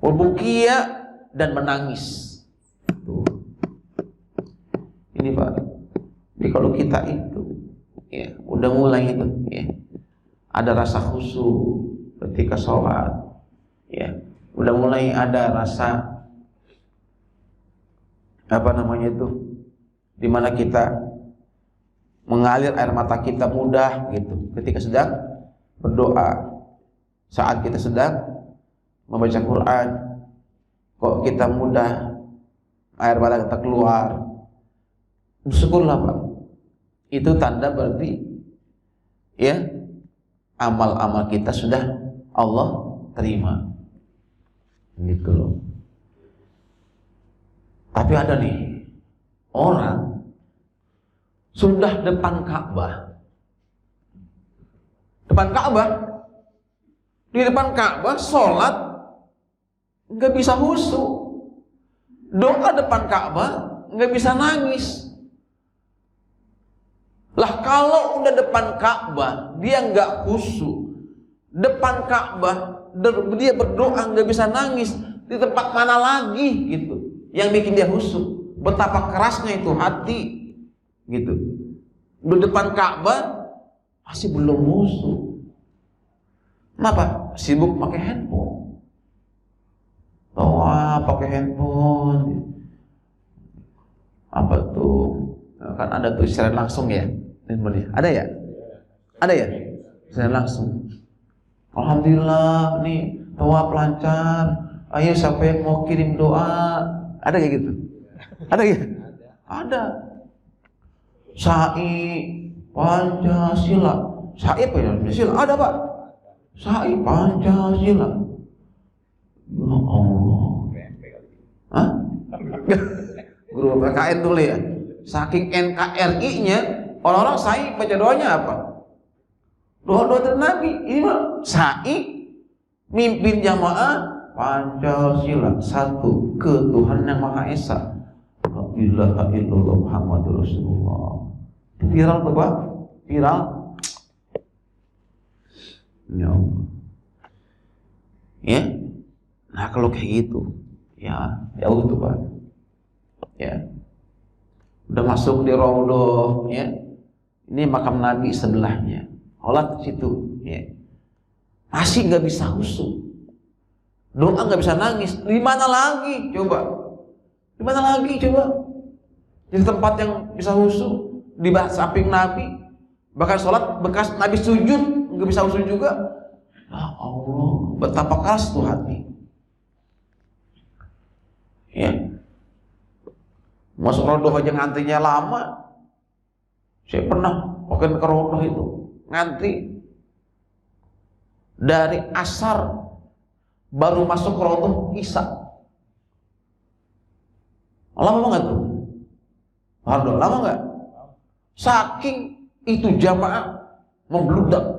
wabukia, dan menangis. Tuh. Ini Pak, jadi kalau kita itu, ya, udah mulai itu, ya, ada rasa khusyuk ketika sholat, ya, udah mulai ada rasa apa namanya itu, dimana kita mengalir air mata kita mudah gitu ketika sedang berdoa, saat kita sedang membaca Quran, kok kita mudah air mata kita keluar, bersyukurlah Pak. Itu tanda berarti, ya, amal-amal kita sudah Allah terima, gitu loh. Tapi ada nih orang sudah depan Ka'bah, di depan Ka'bah sholat, nggak bisa khusyuk. Doa depan Ka'bah nggak bisa nangis. Lah kalau udah depan Ka'bah dia nggak khusyuk, depan Ka'bah dia berdoa nggak bisa nangis, di tempat mana lagi gitu yang bikin dia khusyuk? Betapa kerasnya itu hati gitu. Di depan Ka'bah masih belum khusyuk. Kenapa? Sibuk pakai handphone. Doa pakai handphone. Apa tuh? Kan ada tuh siaran langsung ya. Ada ya? Ada ya? Siaran langsung. Alhamdulillah nih doa lancar. Ayo siapa yang mau kirim doa? Ada kayak gitu? Ada ya? Ada. Sa'i Pancasila. Sa'i Pancasila ada Pak. Sa'i Pancasila. Ya Allah. Hah? Guru PKN dulu ya. Saking NKRI-nya, orang-orang sa'i baca doanya apa? Doa-doa dari Nabi. Ini mah sa'i mimpin jamaah Pancasila, satu ke Tuhan yang Maha Esa. La ilaha illallah Muhammadur Rasulullah. Viral tuh Pak? Viral. Ya. Nah kalau kayak gitu, ya tuh Pak. Ya. Udah masuk di Raudhah, ya. Ini makam Nabi sebelahnya. Sholat situ, ya. Masih nggak bisa khusyuk. Doa nggak bisa nangis. Di mana lagi? Coba. Di mana lagi? Coba. Di tempat yang bisa khusyuk, di samping Nabi. Bahkan sholat bekas Nabi sujud nggak bisa khusyuk juga. Ya Allah, betapa keras tuh hati. Ya. Masuk Raudhah aja ngantrinya lama. Saya pernah waktu ke Raudhah itu ngantri dari asar baru masuk Raudhah isya. Lama banget tuh. Raudhah lama nggak? Saking itu jamaah membludak.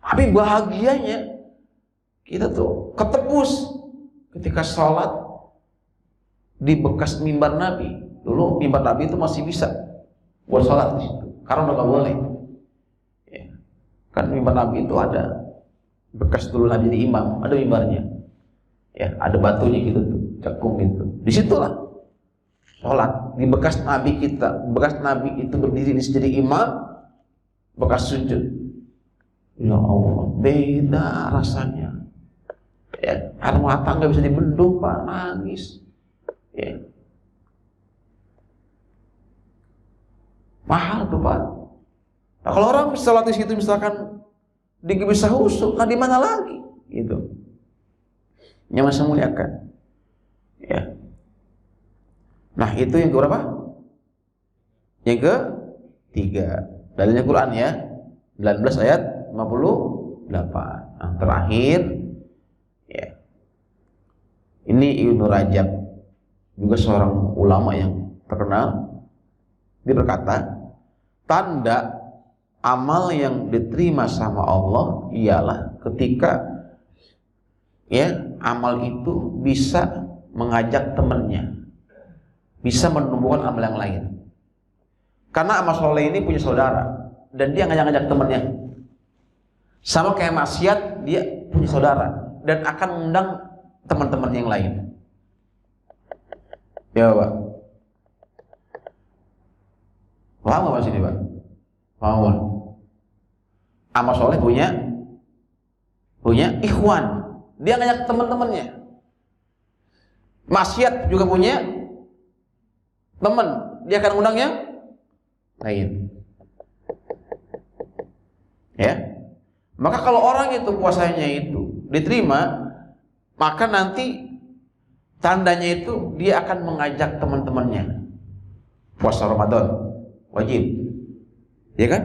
Tapi bahagianya kita tuh ketebus ketika sholat di bekas mimbar Nabi. Dulu mimbar Nabi itu masih bisa buat sholat di situ, karena udah nggak boleh. Ya. Kan mimbar Nabi itu ada bekas dulu Nabi di imam, ada mimbarnya. Ya, ada batunya gitu tuh, cekung gitu. Di situlah sholat di bekas Nabi kita. Bekas Nabi itu berdiri di jadi imam, bekas sujud. Ya Allah, beda rasanya. Ya, air mata nggak bisa dibendung Pak, nangis. Ya. Mahal tuh Pak. Nah, kalau orang sholat di situ misalkan dia bisa khusyuk, nah di mana lagi? Gitu. Yang masih muliakan. Ya. Nah itu yang keberapa? Yang ketiga. Dalilnya Quran ya. 19 ayat 58. Yang terakhir. Ya. Ini Ibnu Rajab, juga seorang ulama yang terkenal. Dia berkata, tanda amal yang diterima sama Allah ialah ketika ya amal itu bisa mengajak temannya, bisa menumbuhkan amal yang lain. Karena amal soleh ini punya saudara dan dia ngajak-ngajak temannya. Sama kayak maksiat, dia punya saudara dan akan mengundang teman-teman yang lain. Ya Pak. Paham nggak Mas ini Pak? Paham? Amal soleh punya ikhwan. Dia ngajak teman-temannya. Maksiat juga punya teman. Dia akan undang yang lain. Ya. Maka kalau orang itu puasanya itu diterima, maka nanti tandanya itu dia akan mengajak teman-temannya. Puasa Ramadan wajib. Ya kan?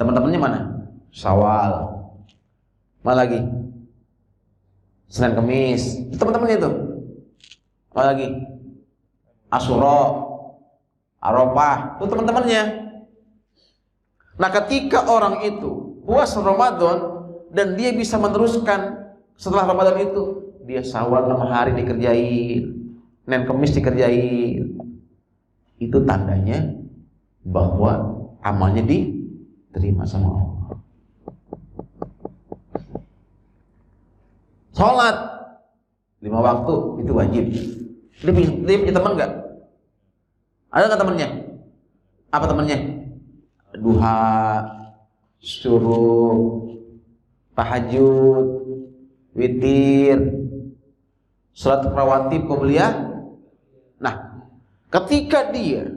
Teman-temannya mana? Syawal. Mana lagi? Senin Kemis. Teman-temannya itu. Mana lagi? Asyura, Arafah. Itu teman-temannya. Nah, ketika orang itu puasa Ramadan, dan dia bisa meneruskan setelah Ramadan itu. Dia Syawal 6 hari dikerjain, Senin Kamis dikerjain. Itu tandanya bahwa amalnya diterima sama Allah. Sholat 5 waktu itu wajib. Dia punya teman nggak? Ada nggak temannya? Apa temannya? Duha, syuruk, tahajud, witir, salat rawatib, qobliyah. Nah, ketika dia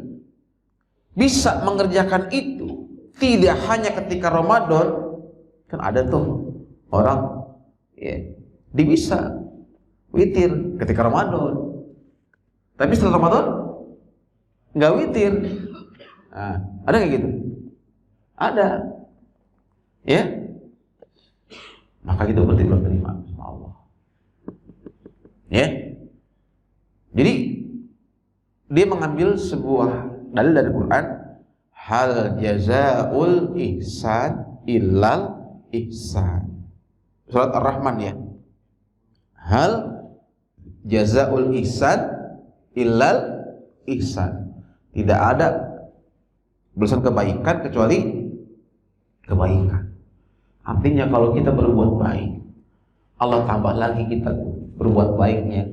bisa mengerjakan itu, tidak hanya ketika Ramadan, kan ada tuh orang ya, dia bisa witir ketika Ramadan, tapi setelah Ramadan nggak witir. Nah, ada kayak gitu? Ada, ya. Maka itu berarti belum terima sama Allah. Ya. Jadi dia mengambil sebuah dalil dari Quran, hal jazaul ihsan illal ihsan. Surat Ar-Rahman ya. Hal jazaul ihsan illal ihsan. Tidak ada balasan kebaikan kecuali kebaikan. Artinya kalau kita berbuat baik, Allah tambah lagi kita berbuat baiknya.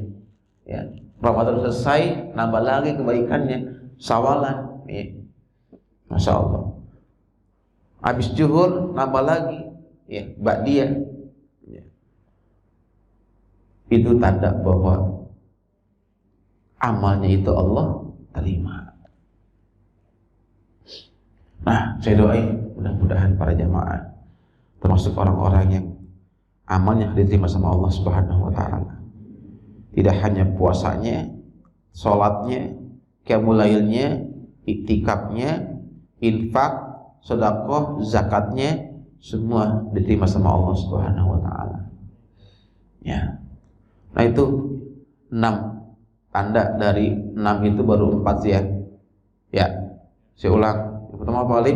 Ya. Ramadan selesai, nambah lagi kebaikannya. Sawalan, ya. Masya Allah. Habis zuhur, nambah lagi, ya, ba'diyah. Ya. Itu tanda bahwa amalnya itu Allah terima. Nah, saya doain mudah-mudahan para jamaah termasuk orang-orang yang amalnya diterima sama Allah Subhanahu wa taala. Tidak hanya puasanya, sholatnya, qiyamul lailnya, iktikafnya, infak, sedekah, zakatnya, semua diterima sama Allah Subhanahu wa taala. Ya. Nah, itu 6 tanda, dari 6 itu baru 4 ya. Ya. Saya ulang. Yang pertama apa, Ali?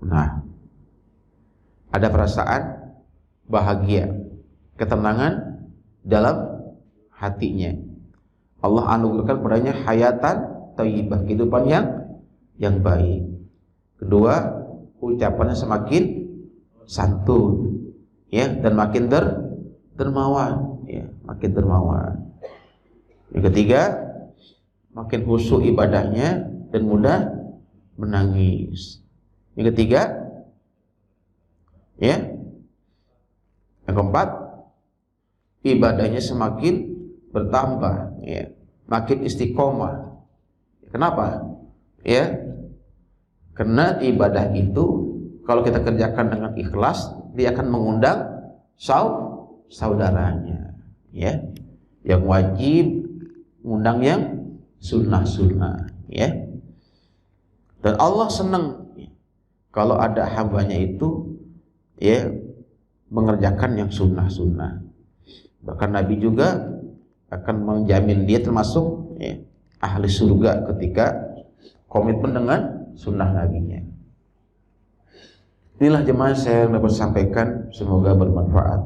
Nah, ada perasaan bahagia, ketenangan dalam hatinya. Allah anugerahkan padanya hayatan thayyibah, kehidupan yang baik. Kedua, ucapannya semakin santun, ya, dan makin dermawan, ya, makin dermawan. Yang ketiga, makin khusyuk ibadahnya dan mudah menangis. Yang ketiga, ya. Yang keempat, ibadahnya semakin bertambah, ya, makin istiqomah. Kenapa? Ya, karena ibadah itu kalau kita kerjakan dengan ikhlas, dia akan mengundang saudaranya, ya, yang wajib mengundang yang sunnah-sunnah, ya. Dan Allah senang kalau ada hambanya itu, ya, mengerjakan yang sunnah-sunnah. Bahkan Nabi juga akan menjamin dia termasuk, ya, ahli surga ketika komitmen dengan sunnah nabinya. Inilah jemaah saya yang dapat sampaikan, semoga bermanfaat.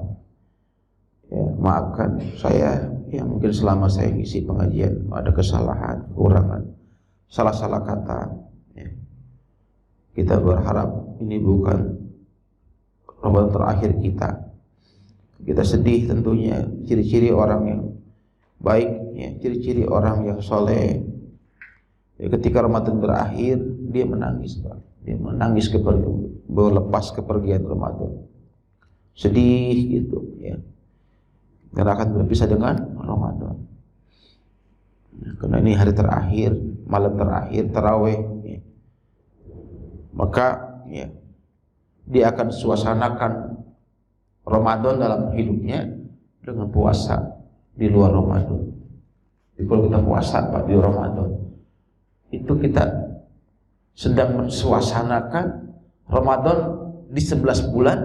Ya, maafkan saya yang mungkin selama saya ngisi pengajian ada kesalahan, kekurangan, salah-salah kata. Ya. Kita berharap ini bukan Ramadan terakhir kita. Kita sedih tentunya, ciri-ciri orang yang baik, ya, ciri-ciri orang yang soleh. Ya, ketika Ramadan berakhir, dia menangis, Pak. Dia menangis berlepas kepergian Ramadan. Sedih gitu, ya. Karena akan berpisah dengan Ramadan. Nah, karena ini hari terakhir, malam terakhir, tarawih, ya. Maka, ya, dia akan suasanakan Ramadan dalam hidupnya dengan puasa di luar Ramadan. Jadi kalau kita puasa, Pak, di Ramadan, itu kita sedang mensuasanakan Ramadan di 11 bulan,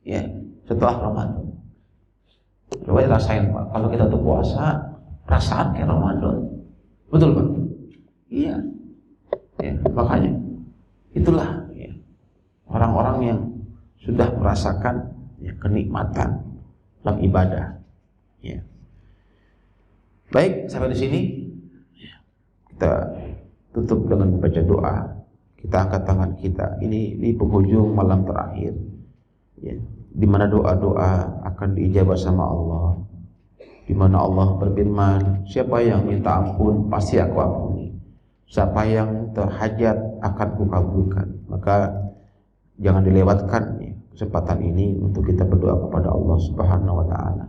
ya, setelah Ramadan. Coba rasain, Pak, kalau kita tuh puasa, perasaan kayak Ramadan. Betul, Pak? Iya. Ya, makanya itulah, ya, orang-orang yang sudah merasakan ya, kenikmatan dalam ibadah. Ya. Baik, sampai di sini kita tutup dengan membaca doa. Kita angkat tangan kita. Ini di penghujung malam terakhir, ya, di mana doa-doa akan diijabah sama Allah. Di mana Allah berfirman, siapa yang minta ampun pasti aku ampuni. Siapa yang terhajat akan kukabulkan. Maka jangan dilewatkan ya, kesempatan ini untuk kita berdoa kepada Allah Subhanahu wa taala.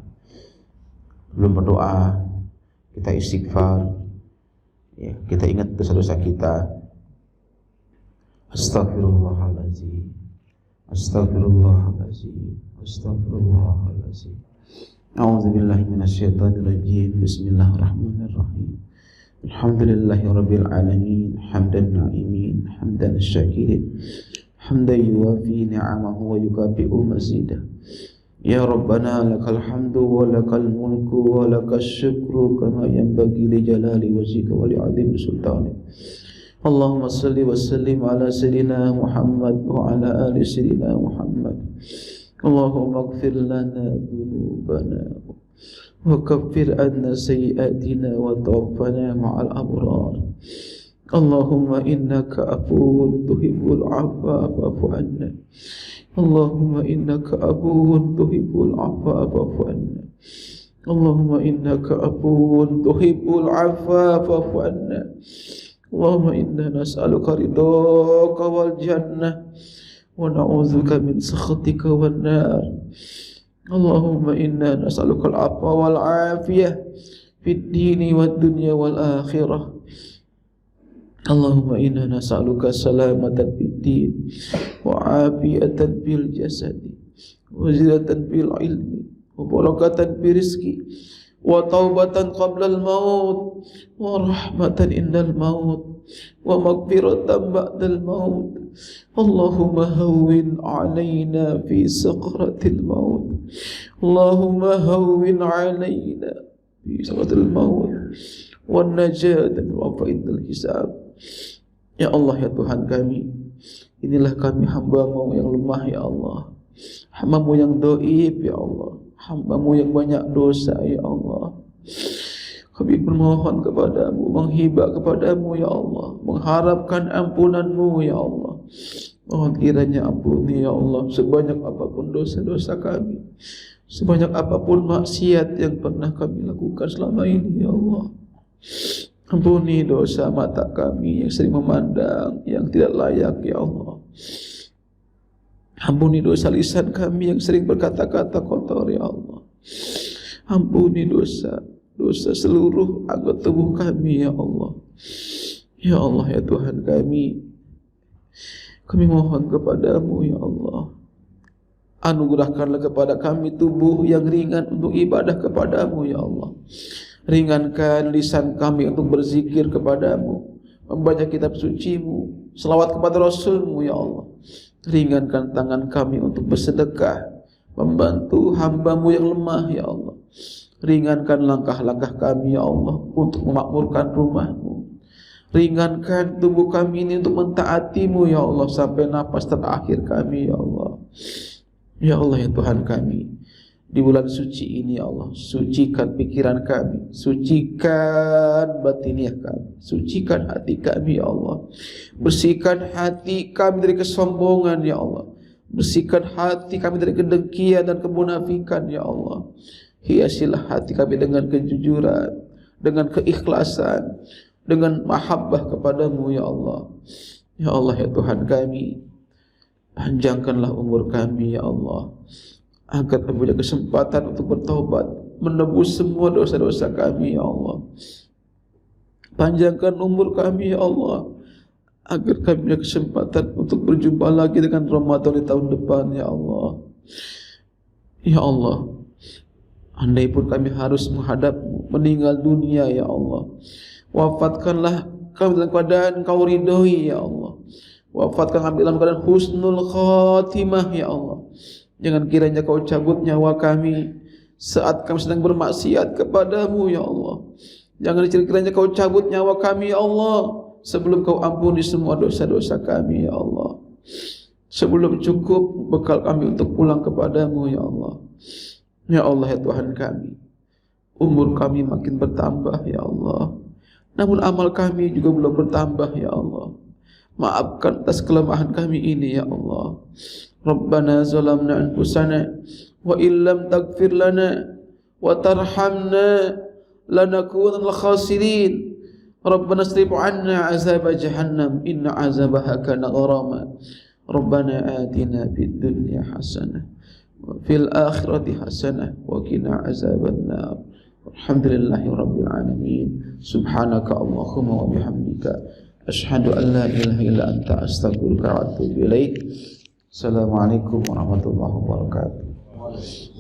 Belum berdoa, kita istighfar. Ya, kita ingat dosa-dosa kita. Astaghfirullahaladzim, astaghfirullahaladzim, astaghfirullahaladzim. A'udzubillahi minasyaitonirrajim. Bismillahirrahmanirrahim. Alhamdulillahirabbil alamin, hamdan na'imin, hamdan syakirin, hamdan yuwafi ni'amahu wa yukafi'u mazidah. Ya Rabbana lakal hamdu wa lakal mulku wa lakal syukru kama yanbaghi li jalali wajhika wa li 'azimi sultanik. Allahumma salli wa sallim ala sayyidina Muhammad wa ala ali sayyidina Muhammad. Allahumma ighfir lana dhunubana wa kaffir anna sayyi'atina wa tawaffana ma'al abrar. Allahumma innaka afuwwun tuhibbul 'afwa fa'fu anna. Allahumma innaka afuwwun tuhibbul 'afwa fa'fu anna. Allahumma innaka afuwwun tuhibbul 'afwa fa'fu anna. Allahumma inna nas'aluka ridhaka wal jannah wa na'udzubika min sakhatika wan nar. Allahumma inna nas'aluka al-'afwa wal 'afiyah fid dini wad dunya wal akhirah. Allahumma inna nas'aluka salamatan fid din wa 'afiyatan fil jasadi wa ziyadatan fil ilmi wa barakatan fil rizqi wa taubatan qabla al-maut wa rahmatan indal maut wa maghfiratan ba'dal maut. Allahumma hawwin 'alaina fi sakratil maut. Allahumma hawwin 'alaina fi sakratil maut wan najatan wa fa'idal hisab. Ya Allah, ya Tuhan kami, inilah kami hamba-Mu yang lemah ya Allah, hamba-Mu yang dhaif ya Allah, hamba-Mu yang banyak dosa ya Allah. Kami bermohon kepadamu, menghibah kepadamu ya Allah, mengharapkan ampunan-Mu ya Allah. Mohon kiranya ampuni ya Allah sebanyak apapun dosa-dosa kami, sebanyak apapun maksiat yang pernah kami lakukan selama ini ya Allah. Ampuni dosa mata kami yang sering memandang yang tidak layak ya Allah. Ampuni dosa lisan kami yang sering berkata-kata kotor ya Allah. Ampuni dosa seluruh anggota tubuh kami ya Allah. Ya Allah, ya Tuhan kami mohon kepadamu ya Allah, anugerahkanlah kepada kami tubuh yang ringan untuk ibadah kepadamu ya Allah. Ringankan lisan kami untuk berzikir kepadamu, membaca kitab suci-Mu, selawat kepada Rasul-Mu ya Allah. Ringankan tangan kami untuk bersedekah, membantu hamba-Mu yang lemah ya Allah. Ringankan langkah-langkah kami ya Allah untuk memakmurkan rumah-Mu. Ringankan tubuh kami ini untuk mentaati-Mu ya Allah sampai nafas terakhir kami ya Allah. Ya Allah, ya Tuhan kami, di bulan suci ini ya Allah, sucikan pikiran kami, sucikan batiniah kami, sucikan hati kami ya Allah. Bersihkan hati kami dari kesombongan ya Allah. Bersihkan hati kami dari kedengkian dan kemunafikan ya Allah. Hiasilah hati kami dengan kejujuran, dengan keikhlasan, dengan mahabbah kepadamu ya Allah. Ya Allah, ya Tuhan kami, panjangkanlah umur kami ya Allah, agar kami punya kesempatan untuk bertaubat, menebus semua dosa-dosa kami ya Allah. Panjangkan umur kami ya Allah, agar kami punya kesempatan untuk berjumpa lagi dengan Ramadan di tahun depan ya Allah. Ya Allah, andai pun kami harus menghadap-Mu, meninggal dunia ya Allah, wafatkanlah kami dalam keadaan Kau ridhoi ya Allah. Wafatkan kami dalam keadaan husnul khatimah ya Allah. Jangan kiranya Kau cabut nyawa kami saat kami sedang bermaksiat kepadamu ya Allah. Jangan kiranya Kau cabut nyawa kami ya Allah sebelum Kau ampuni semua dosa-dosa kami ya Allah. sebelum cukup bekal kami untuk pulang kepadamu ya Allah. Ya Allah ya Tuhan kami, umur kami makin bertambah ya Allah, namun amal kami juga belum bertambah ya Allah. Maafkan atas kelemahan kami ini ya Allah. Rabbana zalamna anfusana wa illam taghfir lana wa tarhamna lanakunanna khasirin. Rabbana asrif 'anna 'azab jahannam inna 'azabaha kana gharama. Rabbana atina fid dunya hasanah wa fil akhirati hasanah wa qina 'azabannar. Alhamdulillahi rabbil alamin. Subhanaka Allahumma wa bihamdika asyhadu an la ilaha illa anta astaghfiruka wa atubu ilaik. Assalamualaikum warahmatullahi wabarakatuh.